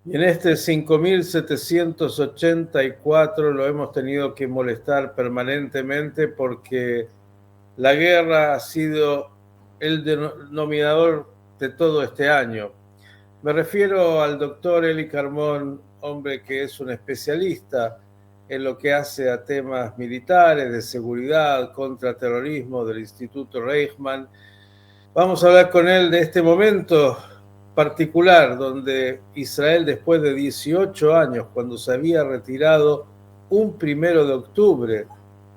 Y en este 5784 lo hemos tenido que molestar permanentemente porque la guerra ha sido el denominador de todo este año. Me refiero al doctor Eli Carmón, hombre que es un especialista en lo que hace a temas militares, de seguridad, contraterrorismo del Instituto Reichmann. Vamos a hablar con él de este momento particular donde Israel, después de 18 años, cuando se había retirado un 1 de octubre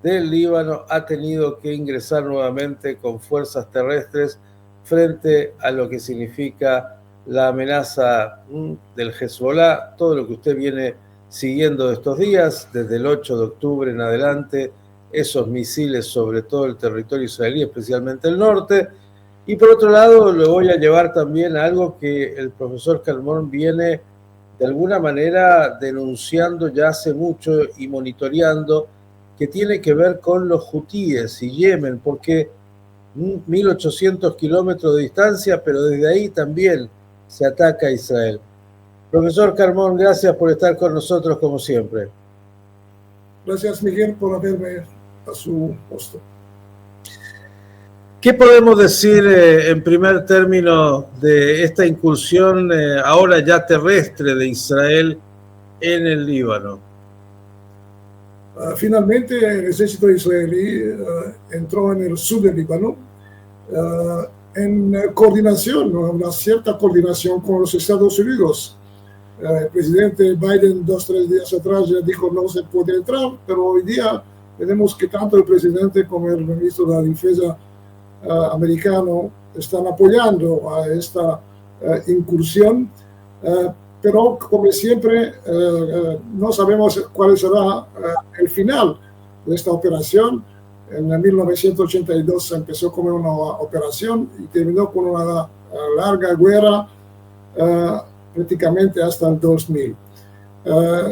del Líbano, ha tenido que ingresar nuevamente con fuerzas terrestres frente a lo que significa la amenaza del Hezbollah, todo lo que usted viene siguiendo estos días, desde el 8 de octubre en adelante, esos misiles sobre todo el territorio israelí, especialmente el norte. Y por otro lado, lo voy a llevar también a algo que el profesor Carmón viene de alguna manera denunciando ya hace mucho y monitoreando, que tiene que ver con los hutíes y Yemen, porque 1800 kilómetros de distancia, pero desde ahí también se ataca a Israel. Profesor Carmón, gracias por estar con nosotros como siempre. Gracias, Miguel, por haberme a su puesto. ¿Qué podemos decir en primer término de esta incursión ahora ya terrestre de Israel en el Líbano? Finalmente el ejército israelí entró en el sur del Líbano en coordinación, una cierta coordinación con los Estados Unidos. El presidente Biden 2-3 días atrás ya dijo no se puede entrar, pero hoy día tenemos que tanto el presidente como el ministro de la Defensa americano están apoyando a esta incursión, pero como siempre no sabemos cuál será el final de esta operación. En 1982 empezó como una operación y terminó con una larga guerra prácticamente hasta el 2000.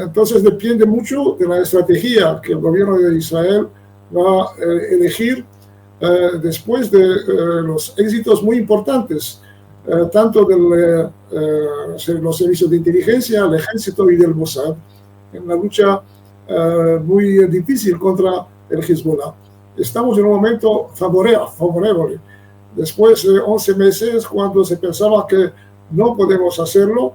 Entonces depende mucho de la estrategia que el gobierno de Israel va a elegir después de los éxitos muy importantes, tanto de los servicios de inteligencia, el ejército y del Mossad, en la lucha muy difícil contra el Hezbollah. Estamos en un momento favorable. Después de 11 meses, cuando se pensaba que no podemos hacerlo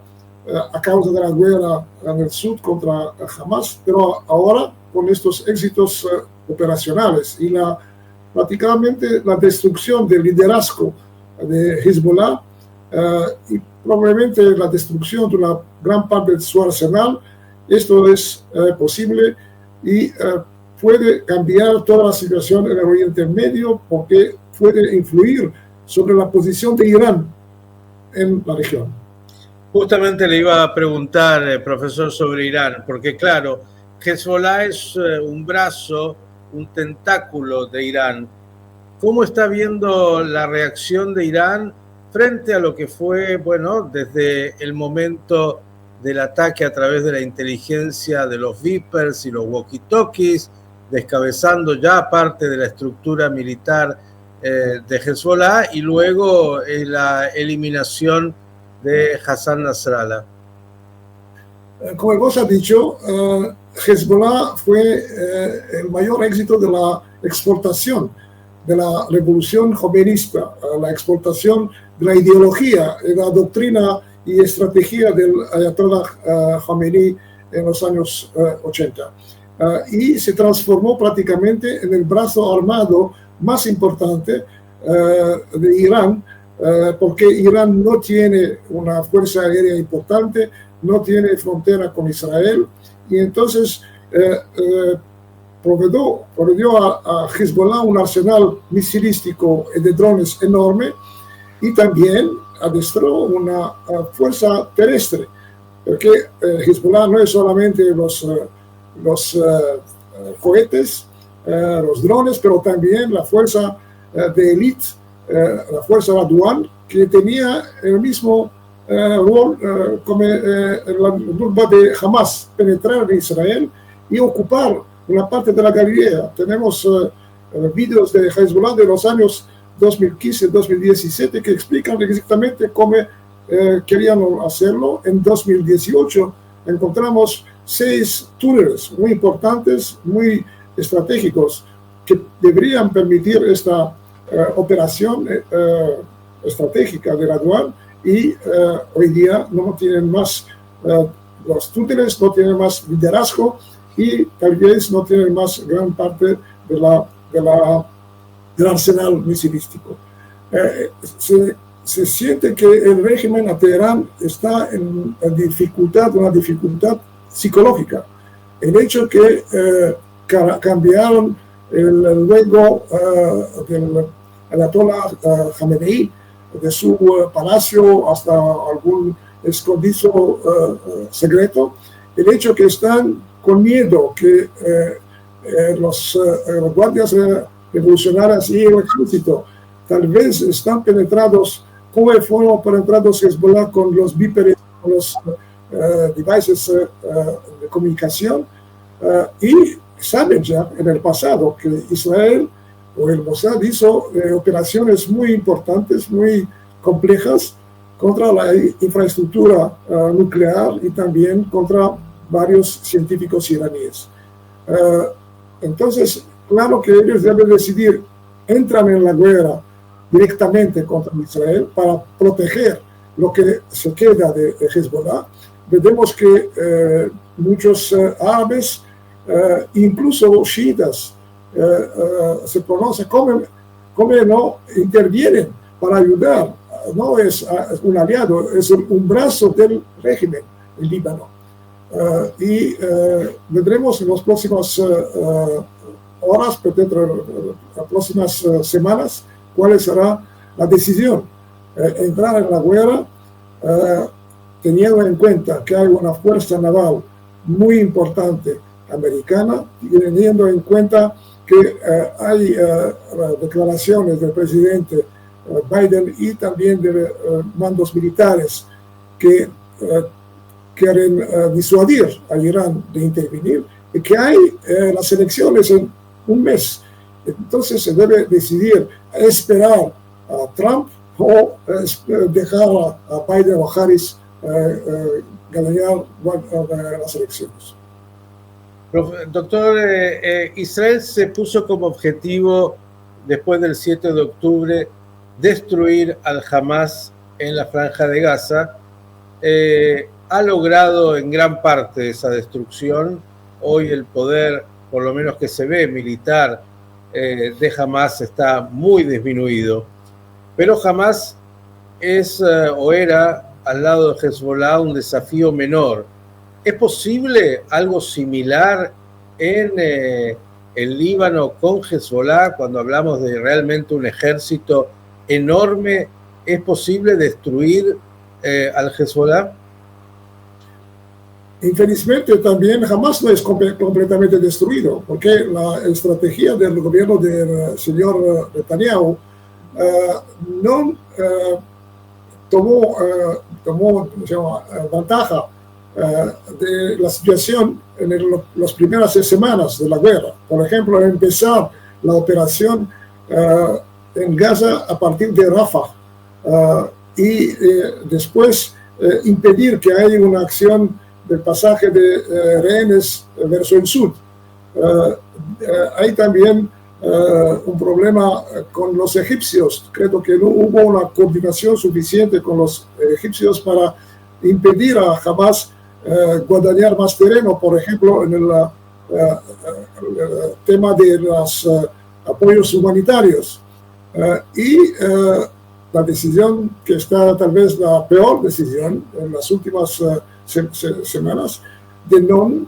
a causa de la guerra en el sur contra Hamas, pero ahora con estos éxitos operacionales y prácticamente la destrucción del liderazgo de Hezbollah y probablemente la destrucción de una gran parte de su arsenal, esto es posible y puede cambiar toda la situación en el Oriente Medio porque puede influir sobre la posición de Irán en la región. Justamente le iba a preguntar, profesor, sobre Irán, porque claro, Hezbollah es un brazo, un tentáculo de Irán. ¿Cómo está viendo la reacción de Irán frente a lo que fue, bueno, desde el momento del ataque a través de la inteligencia de los Vipers y los walkie-talkies, descabezando ya parte de la estructura militar de Hezbollah y luego la eliminación de Hassan Nasrallah? Como vos has dicho, Hezbollah fue el mayor éxito de la exportación de la revolución jovenista, la exportación de la ideología, de la doctrina y estrategia del Ayatollah Khomeini en los años 80. Y se transformó prácticamente en el brazo armado más importante de Irán, porque Irán no tiene una fuerza aérea importante, no tiene frontera con Israel, y entonces proveyó a Hezbollah un arsenal misilístico y de drones enorme, y también adestró una fuerza terrestre, porque Hezbollah no es solamente los cohetes, los drones, pero también la fuerza de élite, la fuerza Radwan, que tenía el mismo rol como la Nukba de Hamas, penetrar en Israel y ocupar una parte de la Galilea. Tenemos vídeos de Hezbollah de los años 2015-2017 que explican exactamente cómo querían hacerlo. En 2018 encontramos 6 túneles muy importantes, muy estratégicos, que deberían permitir esta operación estratégica de la aduana, y hoy día no tienen más los túneles, no tienen más liderazgo y tal vez no tienen más gran parte del arsenal misilístico. Se siente que el régimen a Teherán está en dificultad, una dificultad psicológica. El hecho que cambiaron el luego del Ayatollah Khamenei de su palacio hasta algún escondizo secreto, el hecho que están con miedo que los guardias revolucionarios y el ejército tal vez están penetrados, como fueron penetrados Hezbollah con los víperes, con los devices de comunicación, y saben ya en el pasado que Israel o el Mossad hizo operaciones muy importantes, muy complejas contra la infraestructura nuclear y también contra varios científicos iraníes. Entonces, claro que ellos deben decidir, entran en la guerra directamente contra Israel para proteger lo que se queda de Hezbollah. Vemos que muchos árabes, incluso chiitas, se pronuncian como no intervienen para ayudar. No es un aliado, es un brazo del régimen, el Líbano. Y vendremos en las próximas horas, dentro de las próximas semanas, cuál será la decisión. Entrar en la guerra teniendo en cuenta que hay una fuerza naval muy importante americana, y teniendo en cuenta que hay declaraciones del presidente Biden y también de mandos militares que quieren disuadir a Irán de intervenir, y que hay las elecciones en un mes. Entonces se debe decidir esperar a Trump o dejar a Biden o Harris ganar las elecciones. Doctor, Israel se puso como objetivo, después del 7 de octubre, destruir al Hamas en la Franja de Gaza. Ha logrado en gran parte esa destrucción. Hoy el poder, por lo menos que se ve, militar de Hamas está muy disminuido. Pero Hamas es o era, al lado de Hezbollah, un desafío menor. ¿Es posible algo similar en el Líbano con Hezbollah? Cuando hablamos de realmente un ejército enorme, ¿es posible destruir al Hezbollah? Infelizmente también Hamas no es completamente destruido, porque la estrategia del gobierno del señor Netanyahu no tomó ventaja de la situación en las primeras semanas de la guerra. Por ejemplo, empezar la operación en Gaza a partir de Rafah y después impedir que haya una acción del pasaje de rehenes verso el sur. Hay también un problema con los egipcios. Creo que no hubo una coordinación suficiente con los egipcios para impedir a Hamas guadañar más terreno, por ejemplo, en el tema de los apoyos humanitarios. Y la decisión que está tal vez la peor decisión en las últimas semanas, de no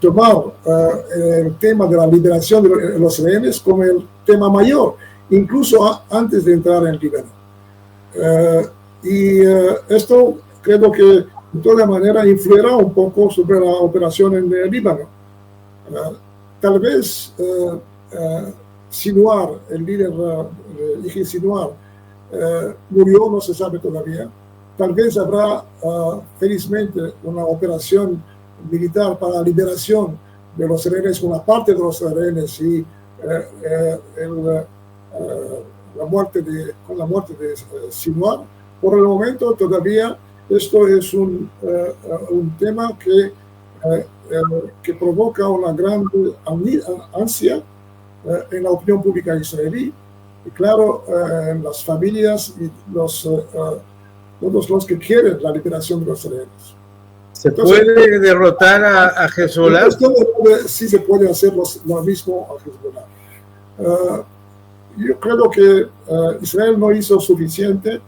tomar el tema de la liberación de los rehenes como el tema mayor, incluso antes de entrar en Líbano. Y esto creo que de toda manera influirá un poco sobre la operación en el Líbano. Tal vez Sinwar, el líder Yahya Sinwar, murió, no se sabe todavía. Tal vez habrá felizmente una operación militar para la liberación de los rehenes, una parte de los rehenes, y con la muerte de Sinwar. Por el momento todavía esto es un tema que provoca una gran ansia en la opinión pública israelí y claro, en las familias y todos los que quieren la liberación de los rehenes. ¿Se puede derrotar a Hezbollah? Sí se puede hacer lo mismo a Hezbollah. Yo creo que Israel no hizo suficiente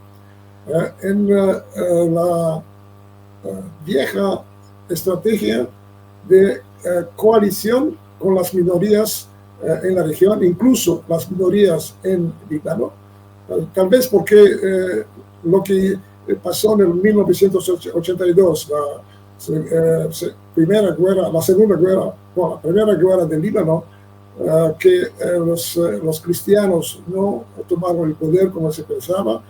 en la vieja estrategia de coalición con las minorías en la región, incluso las minorías en Líbano, tal vez porque lo que pasó en el 1982, la primera guerra del Líbano, que los cristianos no tomaron el poder como se pensaba,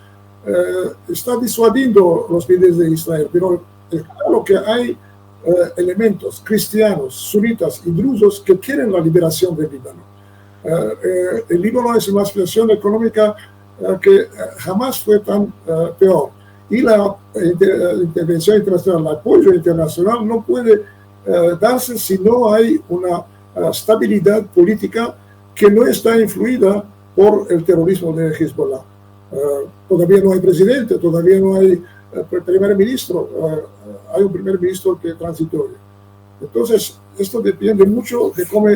está disuadiendo los bienes de Israel, pero es claro que hay elementos cristianos, sunitas y drusos que quieren la liberación del Líbano. El Líbano es una situación económica que jamás fue tan peor y la intervención internacional, el apoyo internacional no puede darse si no hay una estabilidad política que no está influida por el terrorismo de Hezbollah. Todavía no hay presidente, todavía no hay primer ministro, hay un primer ministro que es transitorio. Entonces, esto depende mucho de cómo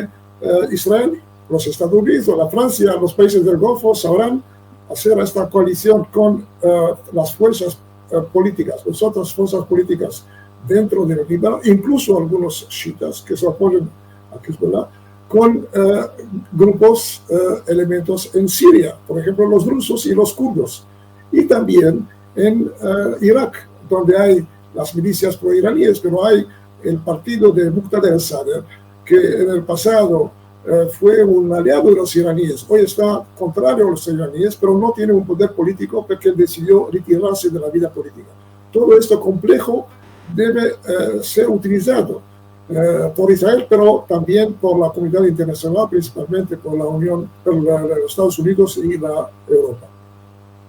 Israel, los Estados Unidos, la Francia, los países del Golfo sabrán hacer esta coalición con las fuerzas políticas, las otras fuerzas políticas dentro del Líbano, incluso algunos chiitas que se apoyan a Hezbollah, con grupos, elementos en Siria, por ejemplo, los drusos y los kurdos, y también en Irak, donde hay las milicias pro-iraníes, pero hay el partido de Muqtada al-Sadr, que en el pasado fue un aliado de los iraníes, hoy está contrario a los iraníes, pero no tiene un poder político porque decidió retirarse de la vida política. Todo esto complejo debe ser utilizado por Israel, pero también por la comunidad internacional, principalmente por la Unión, por los Estados Unidos y la Europa.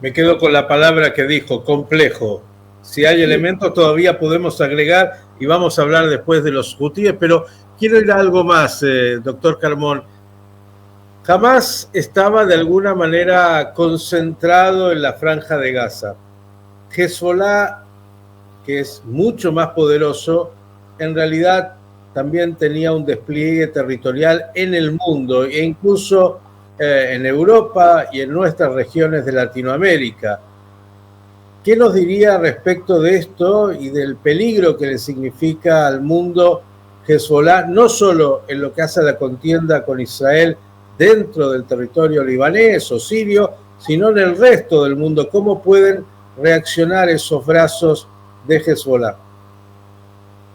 Me quedo con la palabra que dijo, complejo. Si hay elementos todavía podemos agregar y vamos a hablar después de los hutíes, pero quiero ir a algo más, doctor Carmón. Hamás estaba de alguna manera concentrado en la franja de Gaza. Hezbollah, que es mucho más poderoso, en realidad también tenía un despliegue territorial en el mundo e incluso en Europa y en nuestras regiones de Latinoamérica. ¿Qué nos diría respecto de esto y del peligro que le significa al mundo Hezbollah, no solo en lo que hace a la contienda con Israel dentro del territorio libanés o sirio, sino en el resto del mundo? ¿Cómo pueden reaccionar esos brazos de Hezbollah?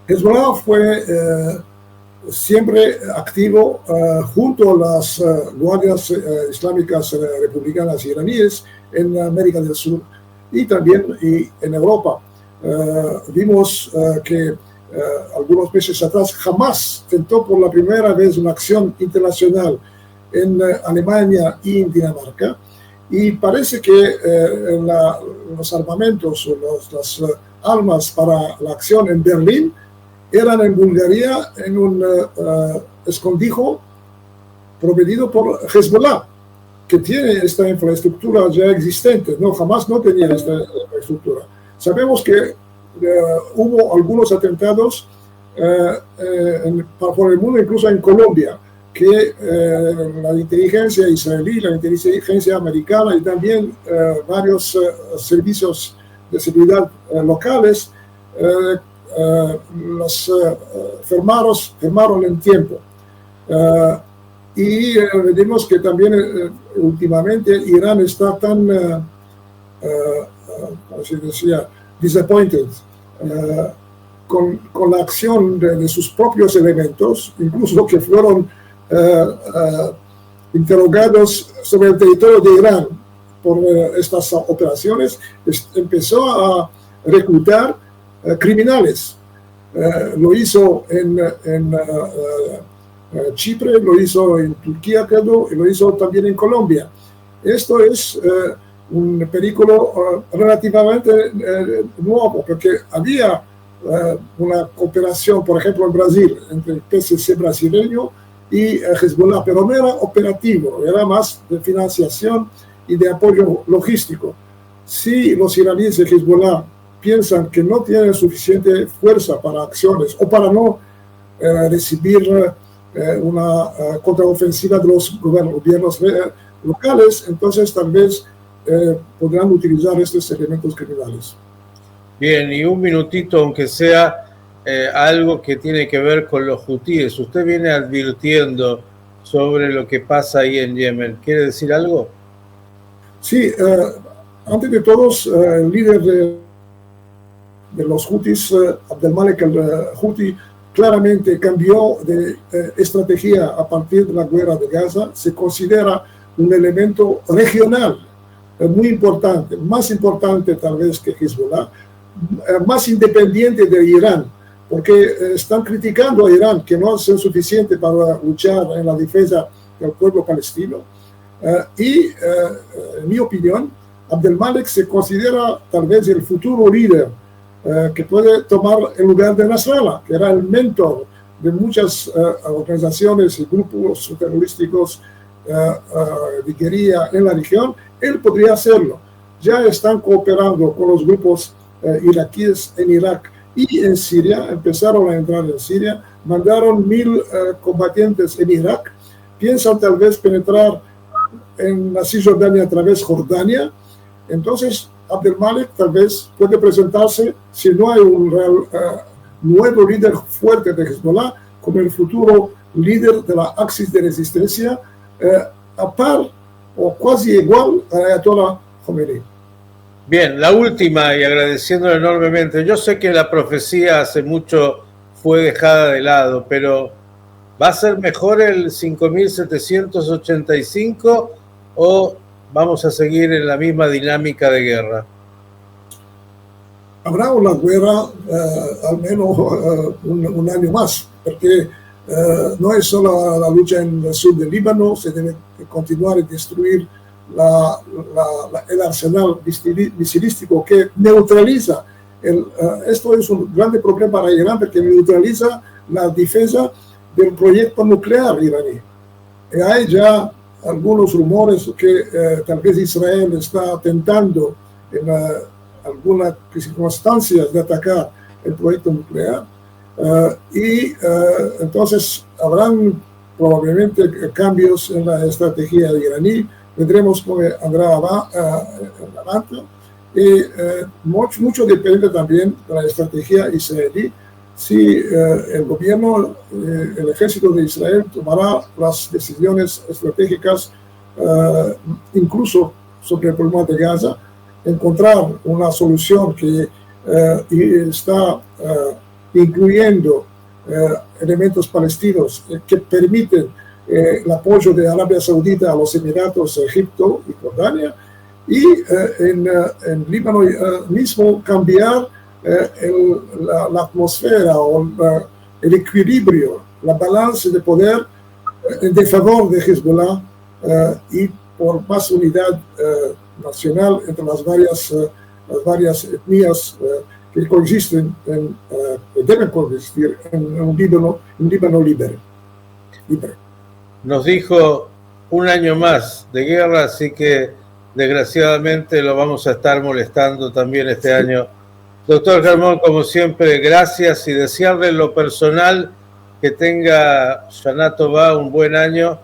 Hezbollah fue siempre activo junto a las guardias islámicas republicanas iraníes en América del Sur y también en Europa. Vimos que algunos meses atrás Hamás tentó por la primera vez una acción internacional en Alemania y en Dinamarca, y parece que los armamentos o las armas para la acción en Berlín eran en Bulgaria en un escondrijo provenido por Hezbollah, que tiene esta infraestructura ya existente. No, Hamás no tenía esta infraestructura. Sabemos que hubo algunos atentados por el mundo, incluso en Colombia, que la inteligencia israelí, la inteligencia americana y también varios servicios de seguridad locales los firmaron en tiempo. Y vemos que también últimamente Irán está tan, ¿cómo se decía?, disappointed con la acción de sus propios elementos, incluso que fueron interrogados sobre el territorio de Irán por estas operaciones. Empezó a reclutar criminales. Lo hizo en Chipre, lo hizo en Turquía, creo, y lo hizo también en Colombia. Esto es un peligro relativamente nuevo, porque había una cooperación, por ejemplo, en Brasil, entre el PCC brasileño y Hezbollah, pero no era operativo, era más de financiación y de apoyo logístico. Si los iraníes de Hezbollah piensan que no tienen suficiente fuerza para acciones o para no recibir una contraofensiva de los gobiernos locales, entonces tal vez podrán utilizar estos elementos criminales. Bien, y un minutito, aunque sea algo que tiene que ver con los hutíes. Usted viene advirtiendo sobre lo que pasa ahí en Yemen. ¿Quiere decir algo? Sí, antes de todos, el líder de los hutíes, Abdelmalek al-Houthi, claramente cambió de estrategia a partir de la guerra de Gaza. Se considera un elemento regional muy importante, más importante tal vez que Hezbollah, más independiente de Irán, porque están criticando a Irán que no hacen suficiente para luchar en la defensa del pueblo palestino. En mi opinión, Abdelmalek se considera tal vez el futuro líder que puede tomar el lugar de Nasrallah, que era el mentor de muchas organizaciones y grupos terrorísticos de guerrilla en la región. Él podría hacerlo. Ya están cooperando con los grupos iraquíes en Irak y en Siria, empezaron a entrar en Siria, mandaron 1,000 combatientes en Irak, piensan tal vez penetrar en la Cisjordania a través de Jordania. Entonces Abdelmalek tal vez puede presentarse, si no hay un nuevo líder fuerte de Hezbollah, como el futuro líder de la Axis de resistencia, a par o casi igual a Ayatollah Khomeini. Bien, la última, y agradeciéndole enormemente. Yo sé que la profecía hace mucho fue dejada de lado, pero ¿va a ser mejor el 5.785 o vamos a seguir en la misma dinámica de guerra? Habrá una guerra al menos un año más, porque no es solo la lucha en el sur del Líbano, se debe continuar y destruir el arsenal misilístico que neutraliza. Esto es un grande problema para Irán, porque neutraliza la defensa del proyecto nuclear iraní. Hay ya algunos rumores que tal vez Israel está tentando en algunas circunstancias de atacar el proyecto nuclear, entonces habrán probablemente cambios en la estrategia iraní. Vendremos cómo andará adelante, y mucho depende también de la estrategia israelí. Si el gobierno, el ejército de Israel tomará las decisiones estratégicas, incluso sobre el problema de Gaza, encontrar una solución que está incluyendo elementos palestinos que permiten el apoyo de Arabia Saudita a los Emiratos, Egipto y Jordania, y en Líbano mismo cambiar la atmósfera o el equilibrio, la balance de poder en favor de Hezbollah y por más unidad nacional entre las varias etnias que coexisten, deben coexistir en un Líbano libre. Nos dijo un año más de guerra, así que desgraciadamente lo vamos a estar molestando también este año. Doctor Carmón, como siempre, gracias, y desearle en lo personal que tenga Shana Tová un buen año,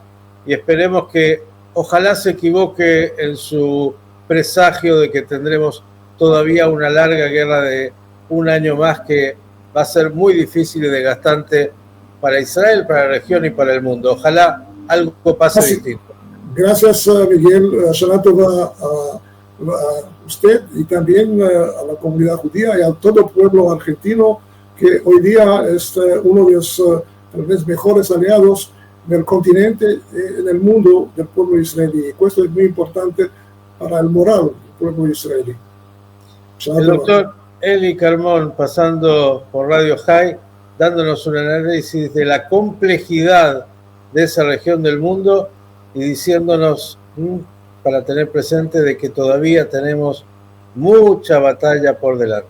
y esperemos que ojalá se equivoque en su presagio de que tendremos todavía una larga guerra de un año más, que va a ser muy difícil y desgastante para Israel, para la región y para el mundo. Ojalá algo pase distinto. Gracias, Miguel. Shana Tová a usted y también a la comunidad judía y a todo el pueblo argentino, que hoy día es uno de los tal vez mejores aliados del continente, en el mundo, del pueblo israelí. Y esto es muy importante para el moral del pueblo israelí. El doctor Eli Carmón, pasando por Radio High, dándonos un análisis de la complejidad de esa región del mundo y diciéndonos para tener presente de que todavía tenemos mucha batalla por delante.